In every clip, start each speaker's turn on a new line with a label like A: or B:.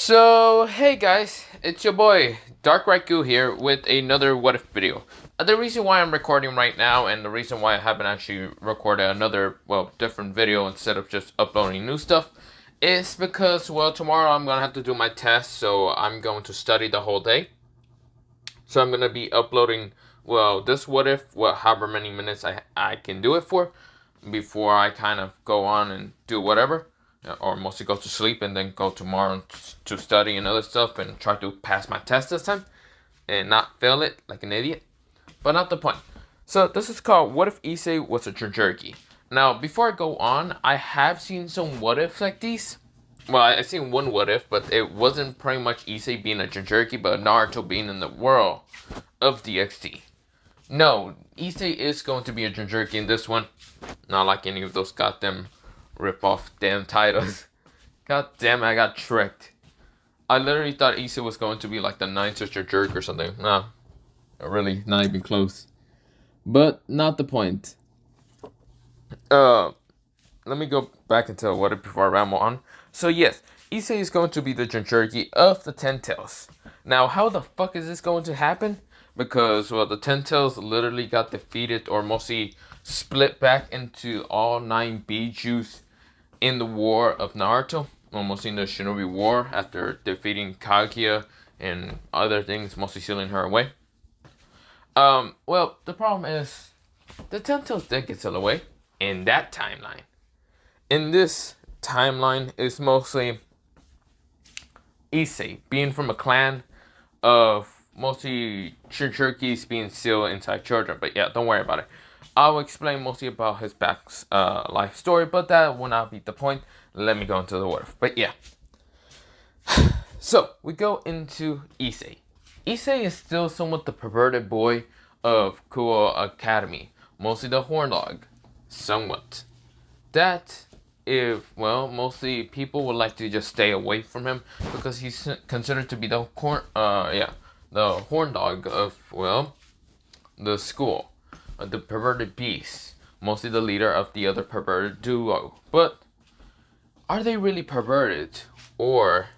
A: So, hey guys, it's your boy, Dark Raikou here with another What If video. The reason why I'm recording right now and the reason why I haven't actually recorded another, different video instead of just uploading new stuff is because, tomorrow I'm going to have to do my test, so I'm going to study the whole day. So I'm going to be uploading, this What If, however many minutes I can do it for before I kind of go on and do whatever. Or mostly go to sleep and then go tomorrow to study and other stuff and try to pass my test this time and not fail it like an idiot. But not the point. So this is called What If Issei Was a Jinchuuriki. Now, before I go on, I have seen some what ifs like these. Well, I've seen one what if, but it wasn't pretty much Issei being a Jinchuuriki, but Naruto being in the world of DxD. No, Issei is going to be a Jinchuuriki in this one. Not like any of those goddamn rip-off damn titles. God damn it, I got tricked. I literally thought Issei was going to be like the Ninth Sister Jerk or something. No, really, not even close. But not the point. Let me go back into what it before I ramble on. So yes, Issei is going to be the Jinchuuriki of the Ten Tails. Now, how the fuck is this going to happen? Because, the Ten Tails literally got defeated or mostly split back into all 9 Bijus in the war of Naruto, almost in the Shinobi War, after defeating Kaguya and other things, mostly sealing her away. The problem is, the Ten Tails did get sealed away in that timeline. In this timeline, it's mostly Issei, being from a clan of mostly Jinchuurikis being sealed inside children. But yeah, don't worry about it. I'll explain mostly about his life story, but that will not be the point. Let me go into the what if. But yeah. So, we go into Issei. Issei is still somewhat the perverted boy of Kuo Academy. Mostly the horn dog. Somewhat. Mostly people would like to just stay away from him because he's considered to be the horn dog of, the school. The perverted beast, mostly the leader of the other perverted duo. But are they really perverted, or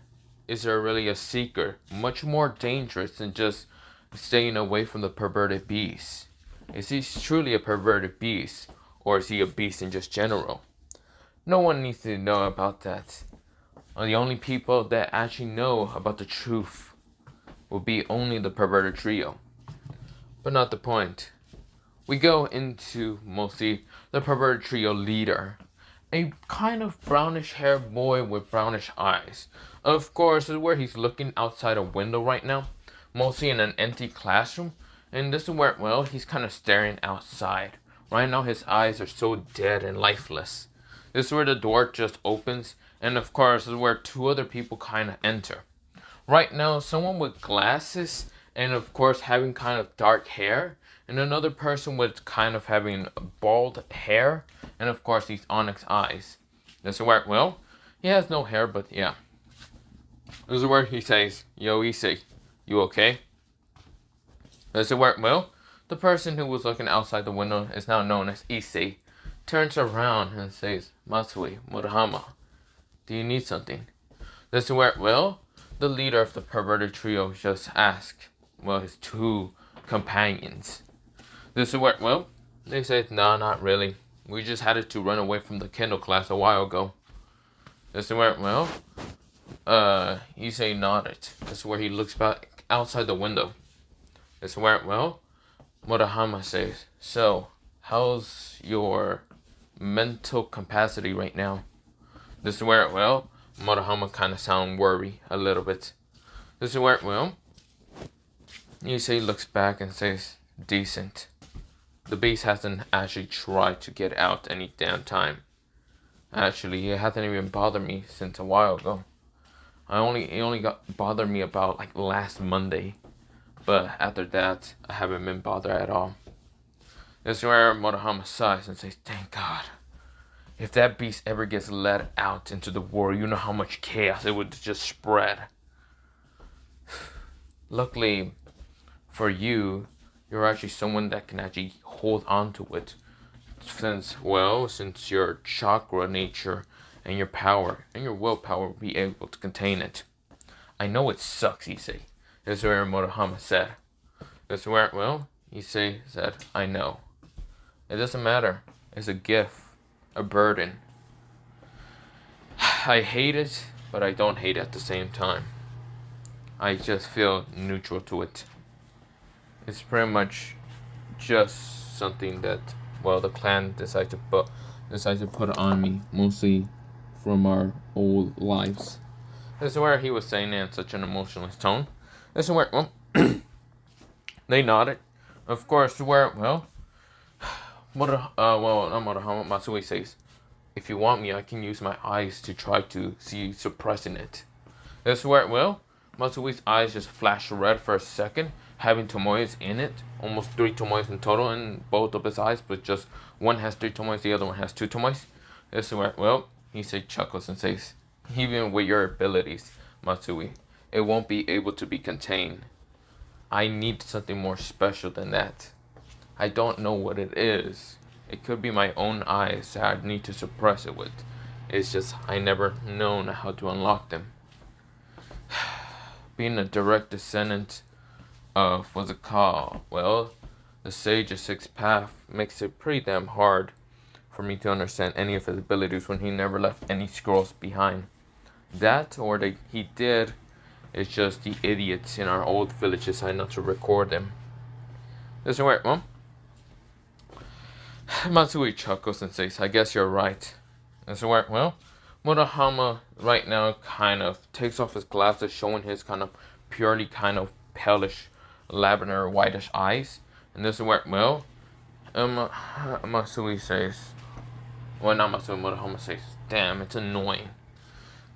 A: is there really a secret much more dangerous than just staying away from the perverted beast? Is he truly a perverted beast, or is he a beast in just general? No one needs to know about that. The only people that actually know about the truth will be only the perverted trio. But not the point. We go into mostly the perverted trio leader, a kind of brownish haired boy with brownish eyes. Of course, this is where he's looking outside a window right now, mostly in an empty classroom, and this is where, he's kind of staring outside. Right now his eyes are so dead and lifeless. This is where the door just opens, and of course, this is where 2 other people kind of enter. Right now, someone with glasses, and of course having kind of dark hair, and another person with kind of having bald hair, and of course these onyx eyes. This is where, he has no hair, but yeah. This is where he says, "Yo, Issei, you okay?" This is where, the person who was looking outside the window is now known as Issei, turns around and says, "Matsui, Murahama, do you need something?" This is where, the leader of the perverted trio just asked, his 2 companions. This is where, they said, "No, not really. We just had to run away from the Kindle class a while ago." This is where, Issei nodded. This is where he looks back outside the window. This is where, Murahama says, "So, how's your mental capacity right now?" This is where, Murahama kind of sound worried a little bit. This is where, Issei looks back and says, "Decent. The beast hasn't actually tried to get out any damn time. Actually, it hasn't even bothered me since a while ago. It only got bothered me about like last Monday. But after that, I haven't been bothered at all." This is where Murahama sighs and says, "Thank God. If that beast ever gets let out into the world, you know how much chaos it would just spread." Luckily for you, you're actually someone that can actually hold on to it. Since your chakra nature and your power and your willpower will be able to contain it. I know it sucks, Issei. This is where Murahama said. This is where, well, Issei said, I know. It doesn't matter. It's a gift. A burden. I hate it, but I don't hate it at the same time. I just feel neutral to it. It's pretty much just something that, well, the clan decided to put on me, mostly from our old lives. This is where he was saying it in such an emotional tone. This is where, well, they nodded. Of course, where, well, Matsui says, if you want me, I can use my eyes to try to see suppressing it. This is where, well, Matsui's eyes just flashed red for a second, having tomoes in it. Almost 3 tomoes in total in both of his eyes, but just one has 3 tomoes, the other one has 2 tomoes. This is where, well, Issei chuckles and says, even with your abilities, Matsui, it won't be able to be contained. I need something more special than that. I don't know what it is. It could be my own eyes that I need to suppress it with. It's just I never known how to unlock them. Being a direct descendant of what's it called? Well, the Sage of Sixth Path makes it pretty damn hard for me to understand any of his abilities when he never left any scrolls behind. That, or that he did, is just the idiots in our old village decided not to record them. This is where, well, Matsui chuckles and says, I guess you're right. This is where, well, Murahama right now kind of takes off his glasses, showing his kind of purely kind of palish, lavender, whitish eyes. And this is where, well, Matsui says, well, not Matsui, Murahama says, damn, it's annoying.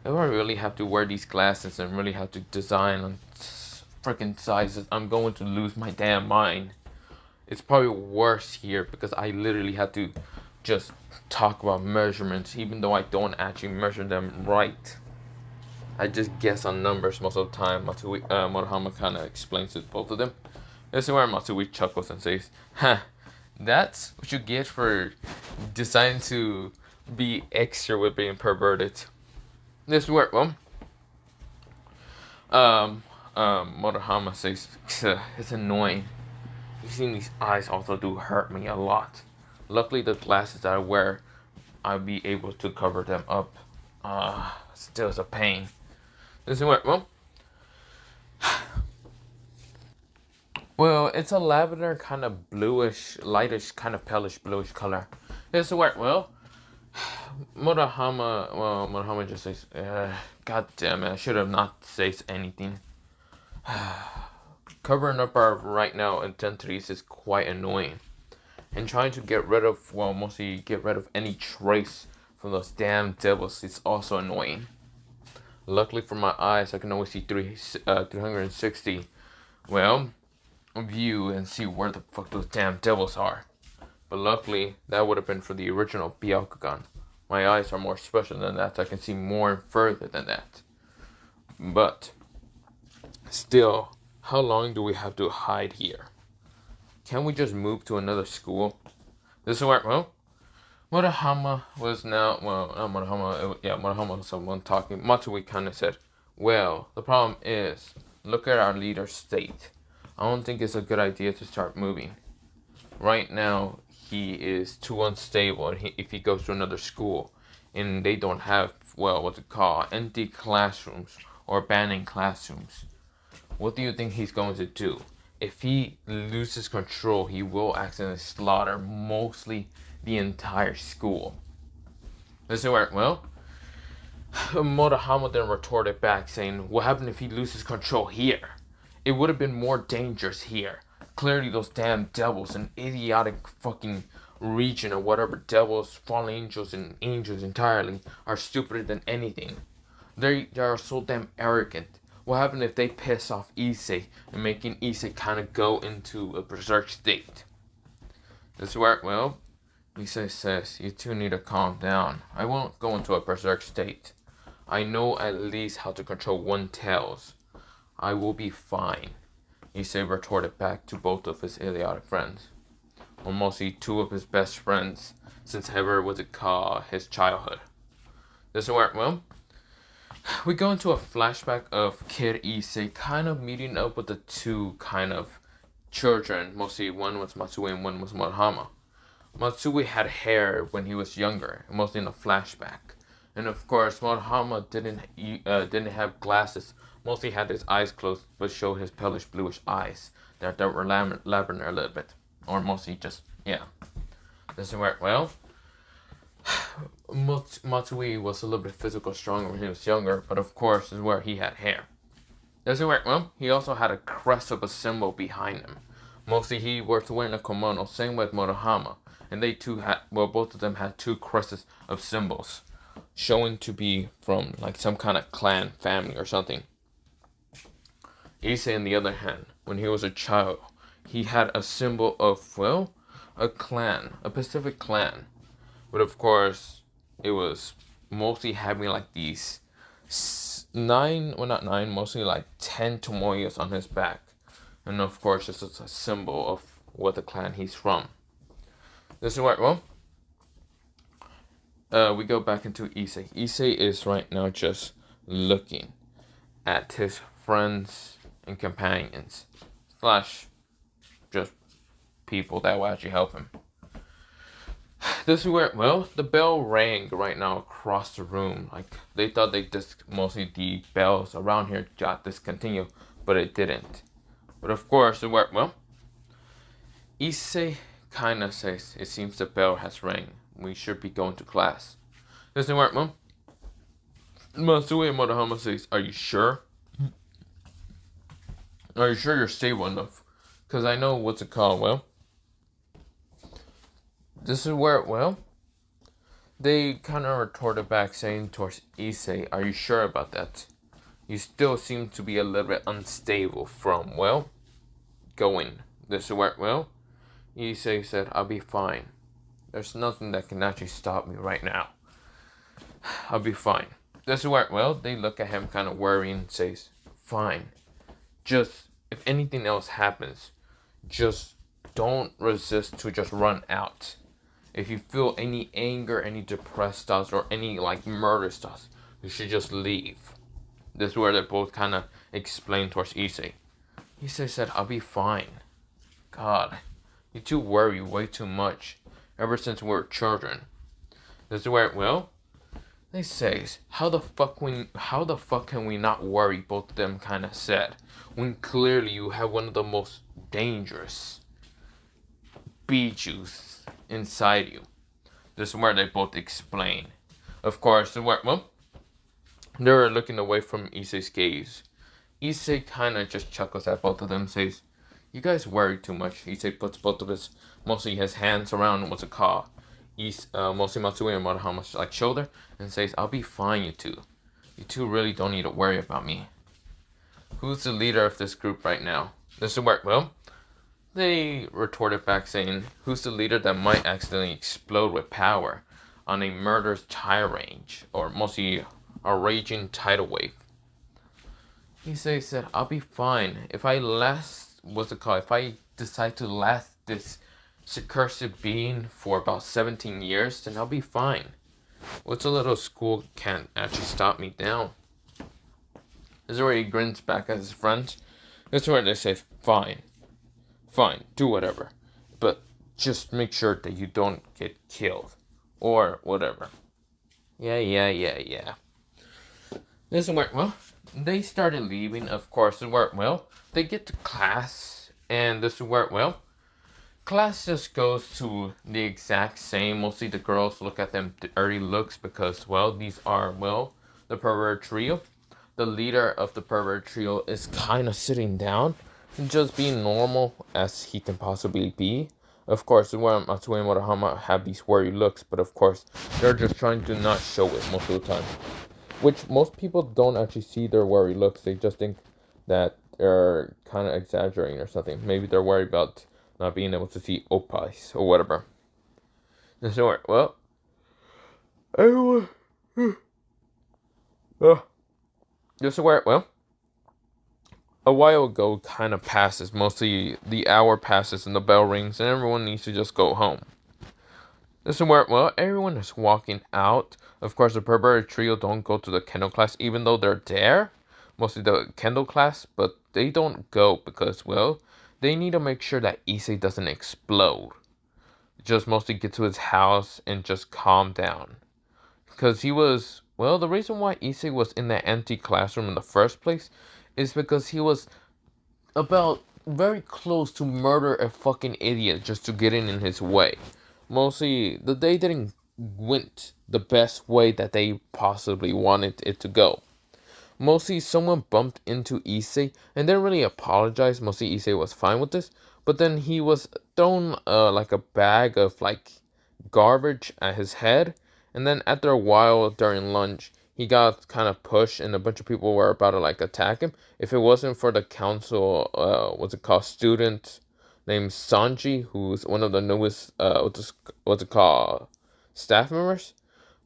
A: Do I really have to wear these glasses and really have to design on freaking sizes? I'm going to lose my damn mind. It's probably worse here because I literally have to just talk about measurements, even though I don't actually measure them right. I just guess on numbers most of the time. Murahama kind of explains it, both of them. This is where Matsui chuckles and says, huh, that's what you get for deciding to be extra with being perverted. This is where, well, Murahama says, it's annoying. You see, these eyes also do hurt me a lot. Luckily, the glasses that I wear, I'll be able to cover them up. Still, it's a pain. This is where, well, it's a lavender kind of bluish, lightish, kind of palish bluish color. This is where, well, Murahama just says, God damn it, I should have not said anything. Covering up our right now identities is quite annoying. And trying to get rid of, well, mostly get rid of any trace from those damn devils is also annoying. Luckily for my eyes, I can always see 360, well, view and see where the fuck those damn devils are. But luckily, that would have been for the original Byakugan. My eyes are more special than that, so I can see more further than that. But, still, how long do we have to hide here? Can't we just move to another school? This is where, well, Murahama was now, well, not Murahama, yeah, Murahama was someone talking. Matsui kind of said, well, the problem is, look at our leader's state. I don't think it's a good idea to start moving. Right now, he is too unstable, and if he goes to another school, and they don't have, well, what's it called, empty classrooms, or abandoned classrooms, what do you think he's going to do? If he loses control, he will accidentally slaughter mostly the entire school. This is where, well, Murahama then retorted back saying, what happened if he loses control here? It would have been more dangerous here. Clearly those damn devils, an idiotic fucking region or whatever devils, fallen angels and angels entirely, are stupider than anything. They are so damn arrogant. What happened if they piss off Issei and making Issei kind of go into a berserk state? This is where, well, Issei says, you two need to calm down. I won't go into a berserk state. I know at least how to control one tails. I will be fine. Issei retorted back to both of his idiotic friends. Or mostly 2 of his best friends since ever was it called his childhood. This is where, well, We go into a flashback of Kid Issei kind of meeting up with the two kind of children. Mostly one was Matsui and one was Murahama. Matsui had hair when he was younger, mostly in the flashback. And of course, Murahama didn't have glasses. Mostly had his eyes closed, but showed his palish bluish eyes that were lavender a little bit, or mostly just yeah. Doesn't work well. Matsui was a little bit physical stronger when he was younger, but of course is where he had hair. Doesn't work well. He also had a crest of a symbol behind him. Mostly he was wearing a kimono, same with Murahama, and they two had both of them had two crests of symbols, showing to be from like some kind of clan, family, or something. Issei, on the other hand, when he was a child, he had a symbol of a clan, a Pacific clan. But of course, it was mostly having like these not nine, mostly like 10 tomoyas on his back. And of course, this is a symbol of what the clan he's from. This is what, we go back into Issei. Issei is right now just looking at his friends and companions, slash, just people that will actually help him. This is where, the bell rang right now across the room. Like, they thought mostly the bells around here got discontinued, but it didn't. But of course, it worked well. Issei kinda says, it seems the bell has rang. We should be going to class. This is work, Mom. Matsui and Murahama says, are you sure? Are you sure you're stable enough? Because I know what's it called, this is where, they kind of retorted back saying towards Issei, are you sure about that? You still seem to be a little bit unstable from, going. This is where, Issei said, I'll be fine. There's nothing that can actually stop me right now. I'll be fine. This is where, they look at him kind of worrying and says, fine. Just, if anything else happens, just don't resist to just run out. If you feel any anger, any depressed thoughts, or any like murder thoughts, you should just leave. This is where they both kind of explain towards Issei. Issei said, I'll be fine. God, you two worry way too much. Ever since we were children. This is where, they say, how the fuck can we not worry, both of them kind of said, when clearly you have one of the most dangerous juice inside you. This is where they both explain. Of course, they were looking away from Issei's gaze. Issei kind of just chuckles at both of them and says, you guys worry too much. Issei puts both of mostly his hands around what's it called? Mostly Matsui and Murahama's like shoulder and says, I'll be fine, you two. You two really don't need to worry about me. Who's the leader of this group right now? This is where, they retorted back saying, who's the leader that might accidentally explode with power on a murderous tide range, or mostly a raging tidal wave? Issei said, I'll be fine. If I decide to last this accursed being for about 17 years, then I'll be fine. What's a little school can't actually stop me down. This is where he grins back at his friends. This is where they say, fine. Fine, do whatever. But just make sure that you don't get killed. Or whatever. Yeah. This is where, they started leaving, of course. This is where, they get to class. And this is where, class just goes to the exact same. Mostly the girls look at them dirty looks because, these are, the pervert trio. The leader of the pervert trio is kind of sitting down and just being normal as he can possibly be. Of course, Matsui and Murahama have these worry looks, but of course, they're just trying to not show it most of the time. Which most people don't actually see their worry looks. They just think that they're kind of exaggerating or something. Maybe they're worried about not being able to see opais or whatever. And so, this is where, a while ago kind of passes. Mostly the hour passes and the bell rings and everyone needs to just go home. This is where, well, everyone is walking out. Of course, the perverted trio don't go to the Kendo class, even though they're there. Mostly the Kendo class, but they don't go because, well, they need to make sure that Issei doesn't explode. Just mostly get to his house and just calm down. Because he was, well, the reason why Issei was in that empty classroom in the first place is because he was about very close to murder a fucking idiot just to get in his way. Mostly, the day didn't went the best way that they possibly wanted it to go. Mostly, someone bumped into Issei and didn't really apologize. Mostly, Issei was fine with this, but then he was thrown like a bag of like garbage at his head, and then after a while during lunch, he got kind of pushed, and a bunch of people were about to like attack him. If it wasn't for the council, what's it called, student named Sanji, who's one of the newest, what's it called, staff members.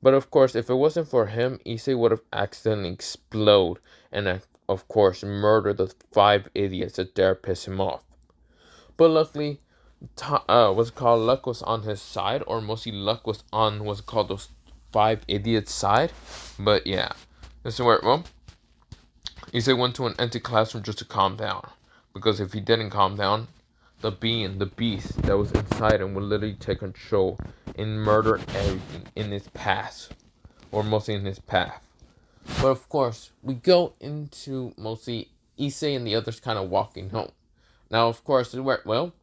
A: But of course, if it wasn't for him, Issei would have accidentally explode and, of course, murder the 5 idiots that dare piss him off. But luckily, what's it called, luck was on his side, or mostly luck was on what's it called, those 5 idiots' side. But yeah, this is where, well, Issei went to an empty classroom just to calm down. Because if he didn't calm down, the beast that was inside him would literally take control and murder everything in his path, or mostly in his path. But of course, we go into mostly Issei and the others kind of walking home. Now, of course, well,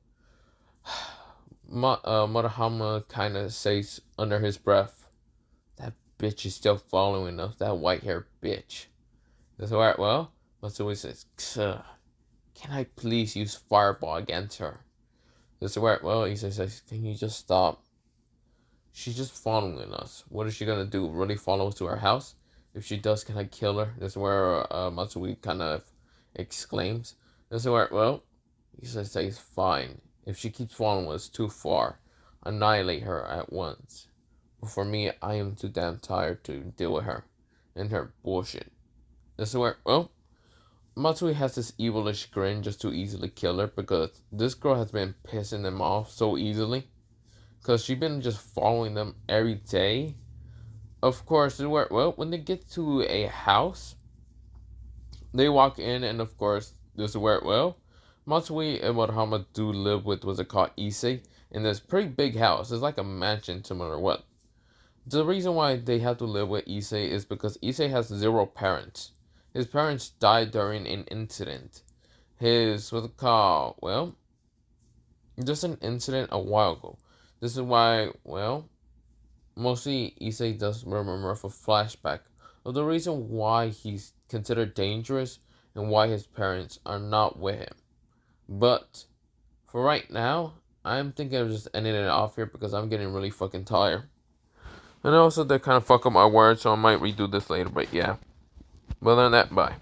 A: Murahama kind of says under his breath, "That bitch is still following us, that white-haired bitch." That's alright, well, Matsui says, "Can I please use Fireball against her?" That's alright, well, he says, "Can you just stop? She's just following us. What is she gonna do? Really follow us to our house? If she does, can I kill her?" That's where Matsui kind of exclaims. That's alright, well, he says, "Fine. If she keeps following us too far, annihilate her at once. But for me, I am too damn tired to deal with her and her bullshit." That's where, well, Matsui has this evilish grin just to easily kill her because this girl has been pissing them off so easily. Because she's been just following them every day. Of course, well, when they get to a house, they walk in, and of course, this is where, well, Matsui and Murahama do live with, what's it called, Issei, in this pretty big house. It's like a mansion, similar to what. The reason why they have to live with Issei is because Issei has 0 parents. His parents died during an incident. What's it called, well, just an incident a while ago. This is why, well, mostly Issei does remember of a flashback of the reason why he's considered dangerous and why his parents are not with him. But for right now, I'm thinking of just ending it off here because I'm getting really fucking tired. And also, they kind of fuck up my words, so I might redo this later, but yeah. Well, other than that, bye.